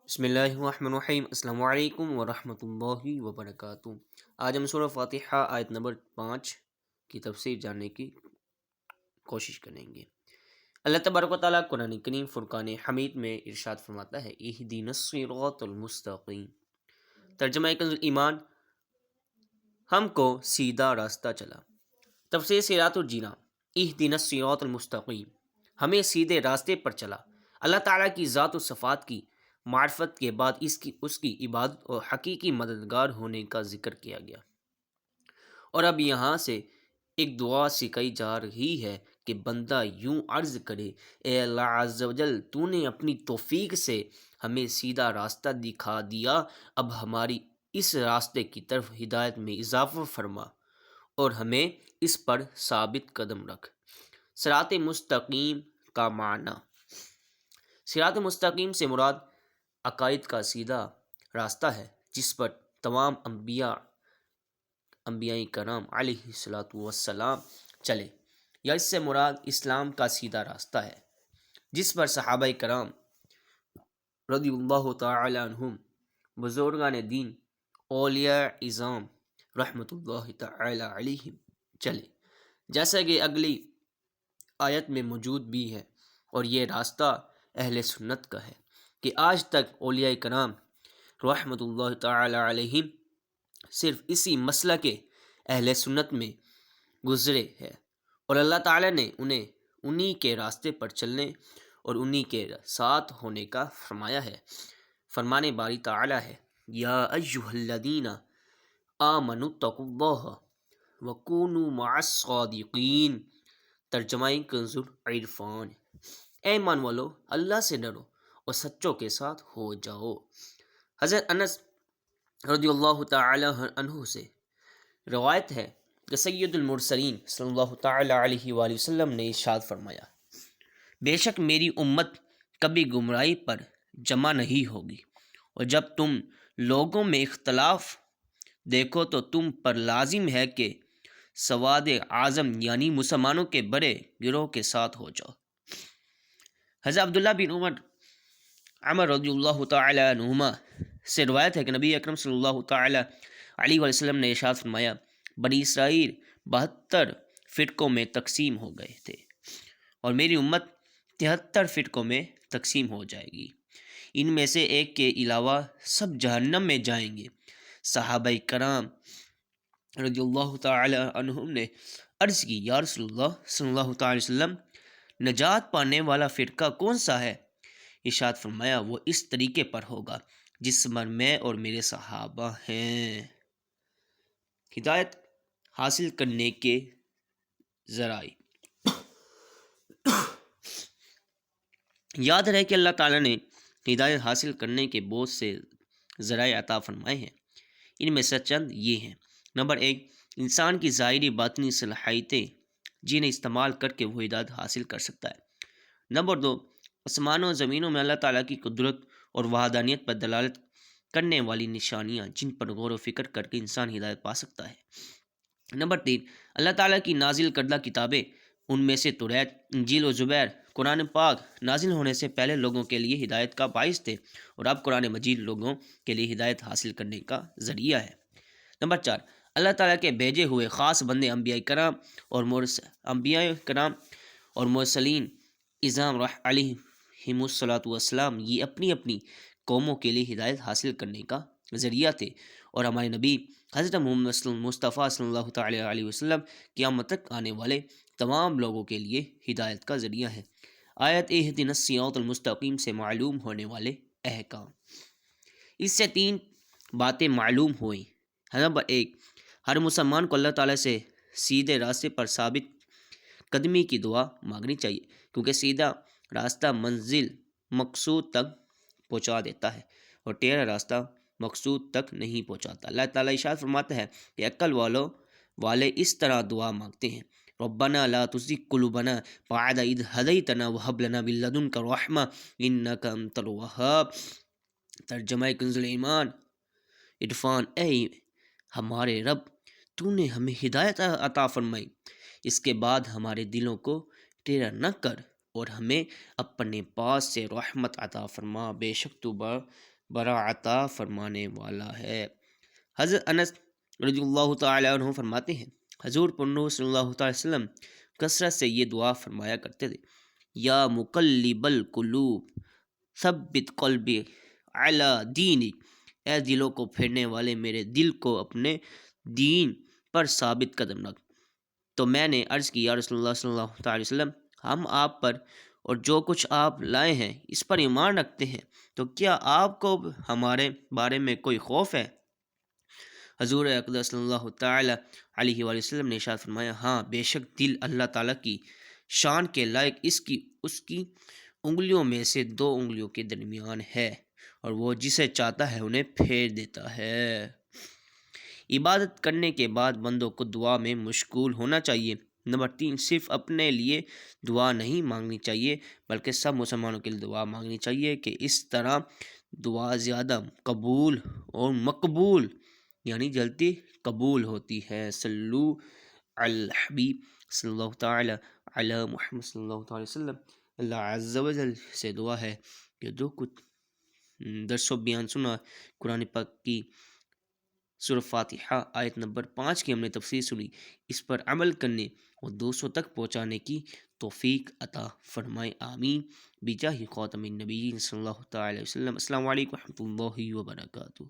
بسم اللہ الرحمن الرحیم۔ السلام علیکم ورحمۃ اللہ وبرکاتہ۔ آج ہم سورہ فاتحہ آیت نمبر 5 کی تفسیر جاننے کی کوشش کریں گے۔ اللہ تبارک و تعالیٰ قرآن کریم فرقان حمید میں ارشاد فرماتا ہے اہدنا الصراط المستقیم۔ ترجمہ کنز ایمان، ہم کو سیدھا راستہ چلا۔ تفسیر صراط الجنہ، اہدنا الصراط المستقیم، ہمیں سیدھے راستے پر چلا۔ اللہ تعالیٰ کی ذات و صفات کی معرفت کے بعد اس کی عبادت اور حقیقی مددگار ہونے کا ذکر کیا گیا، اور اب یہاں سے ایک دعا سکھائی جا رہی ہے کہ بندہ یوں عرض کرے، اے اللہ عز و جل، تو نے اپنی توفیق سے ہمیں سیدھا راستہ دکھا دیا، اب ہماری اس راستے کی طرف ہدایت میں اضافہ فرما اور ہمیں اس پر ثابت قدم رکھ۔ صراط مستقیم کا معنی۔ صراط مستقیم سے مراد عقائد کا سیدھا راستہ ہے جس پر تمام انبیاء کرام علیہ الصلاۃ والسلام چلے، یا اس سے مراد اسلام کا سیدھا راستہ ہے جس پر صحابہ کرام رضی اللہ تعالی عنہم، بزرگان دین، اولیاء اعظام رحمۃ اللہ تعالی علیہم چلے، جیسا کہ اگلی آیت میں موجود بھی ہے، اور یہ راستہ اہل سنت کا ہے کہ آج تک اولیاء کرام رحمۃ اللہ تعالی علیہم صرف اسی مسلک کے اہل سنت میں گزرے ہیں، اور اللہ تعالی نے انہیں انہی کے راستے پر چلنے اور انہی کے ساتھ ہونے کا فرمایا ہے۔ فرمان باری تعالی ہے، یا ایھا الذین آمنوا اتقوا اللہ وکونوا مع الصادقین۔ ترجمہ کنز العرفان، اے ایمان والو، اللہ سے ڈرو اور سچوں کے ساتھ ہو جاؤ۔ حضرت انس رضی اللہ تعالی عنہ سے روایت ہے کہ سید المرسلین صلی اللہ تعالی علیہ وآلہ وسلم نے ارشاد فرمایا، بے شک میری امت کبھی گمراہی پر جمع نہیں ہوگی، اور جب تم لوگوں میں اختلاف دیکھو تو تم پر لازم ہے کہ سواد اعظم یعنی مسلمانوں کے بڑے گروہ کے ساتھ ہو جاؤ۔ حضرت عبداللہ بن عمر رضی اللہ تعالی عنہما سے روایت ہے کہ نبی اکرم صلی اللہ تعالی علیہ وسلم نے ارشاد فرمایا، بنی اسرائیل 72 فرقوں میں تقسیم ہو گئے تھے، اور میری امت 73 فرقوں میں تقسیم ہو جائے گی، ان میں سے ایک کے علاوہ سب جہنم میں جائیں گے۔ صحابہ کرام رضی اللہ تعالی عنہم نے عرض کی، یا رسول اللہ صلی اللہ تعالی وسلم، نجات پانے والا فرقہ کون سا ہے؟ ارشاد فرمایا، وہ اس طریقے پر ہوگا جس پر میں اور میرے صحابہ ہیں۔ ہدایت حاصل کرنے کے ذرائع۔ یاد رہے کہ اللہ تعالیٰ نے ہدایت حاصل کرنے کے بہت سے ذرائع عطا فرمائے ہیں، ان میں سے چند یہ ہیں۔ نمبر 1، انسان کی ظاہری باطنی صلاحیتیں جنہیں استعمال کر کے وہ ہدایت حاصل کر سکتا ہے۔ نمبر 2، آسمانوں و زمینوں میں اللہ تعالیٰ کی قدرت اور وحدانیت پر دلالت کرنے والی نشانیاں جن پر غور و فکر کر کے انسان ہدایت پا سکتا ہے۔ نمبر 3، اللہ تعالیٰ کی نازل کردہ کتابیں، ان میں سے توریت، انجیل و زبور، قرآن پاک نازل ہونے سے پہلے لوگوں کے لیے ہدایت کا باعث تھے، اور اب قرآن مجید لوگوں کے لیے ہدایت حاصل کرنے کا ذریعہ ہے۔ نمبر 4، اللہ تعالیٰ کے بھیجے ہوئے خاص بندے انبیاء کرام اور مرسلین اعظام علیہم الصلاۃ والسلام یہ اپنی اپنی قوموں کے لیے ہدایت حاصل کرنے کا ذریعہ تھے، اور ہمارے نبی حضرت محمد مصطفیٰ صلی اللہ تعالی علیہ وسلم قیامت تک آنے والے تمام لوگوں کے لیے ہدایت کا ذریعہ ہے۔ آیت اہدنا الصراط المستقیم سے معلوم ہونے والے احکام۔ اس سے 3 باتیں معلوم ہوئیں۔ نمبر 1، ہر مسلمان کو اللہ تعالیٰ سے سیدھے راستے پر ثابت قدمی کی دعا مانگنی چاہیے، کیونکہ سیدھا راستہ منزل مقصود تک پہنچا دیتا ہے، اور ٹیڑھا راستہ مقصود تک نہیں پہنچاتا۔ اللہ تعالیٰ ارشاد فرماتا ہے کہ عقل والے اس طرح دعا مانگتے ہیں، ربنا لا تزغ قلوبنا بعد اذ ہدیتنا وہب لنا من لدنک رحمۃ انک انت الوہاب۔ ترجمہ کنز ایمان عرفان، اے ہمارے رب، تو نے ہمیں ہدایت عطا فرمائی، اس کے بعد ہمارے دلوں کو ٹیڑھا نہ کر، اور ہمیں اپنے پاس سے رحمت عطا فرما، بے شک تو بڑا عطا فرمانے والا ہے۔ حضرت انس رضی اللہ تعالی عنہ فرماتے ہیں حضور پنو صلی اللہ تعالی وسلم کثرت سے یہ دعا فرمایا کرتے تھے، یا مقلب القلوب ثبت قلبی علی دینک، اے دلوں کو پھیرنے والے میرے دل کو اپنے دین پر ثابت قدم رکھ۔ تو میں نے عرض کی یا رسول اللہ صلی اللہ تعالی وسلم، ہم آپ پر اور جو کچھ آپ لائے ہیں اس پر ایمان رکھتے ہیں، تو کیا آپ کو ہمارے بارے میں کوئی خوف ہے؟ حضور اقدس صلی اللہ تعالی علیہ وآلہ وسلم نے ارشاد فرمایا، ہاں بے شک دل اللہ تعالیٰ کی شان کے لائق اس کی انگلیوں میں سے دو انگلیوں کے درمیان ہے، اور وہ جسے چاہتا ہے انہیں پھیر دیتا ہے۔ عبادت کرنے کے بعد بندوں کو دعا میں مشغول ہونا چاہیے۔ نمبر 3، صرف اپنے لیے دعا نہیں مانگنی چاہیے بلکہ سب مسلمانوں کے لیے دعا مانگنی چاہیے، کہ اس طرح دعا زیادہ قبول اور مقبول یعنی جلدی قبول ہوتی ہے۔ صلو علی الحبیب صلی اللہ تعالی علی محمد صلی اللہ تعالی وسلم۔ اللہ عز و جل سے دعا ہے کہ جو کچھ درس و بیان سنا، قرآن پاک کی سورہ فاتحہ آیت نمبر 5 کی ہم نے تفسیر سنی، اس پر عمل کرنے اور دوسروں تک پہنچانے کی توفیق عطا فرمائے، آمین، بجاہ خاتم النبیین صلی اللہ تعالی وسلم۔ السلام علیکم ورحمۃ اللہ وبرکاتہ۔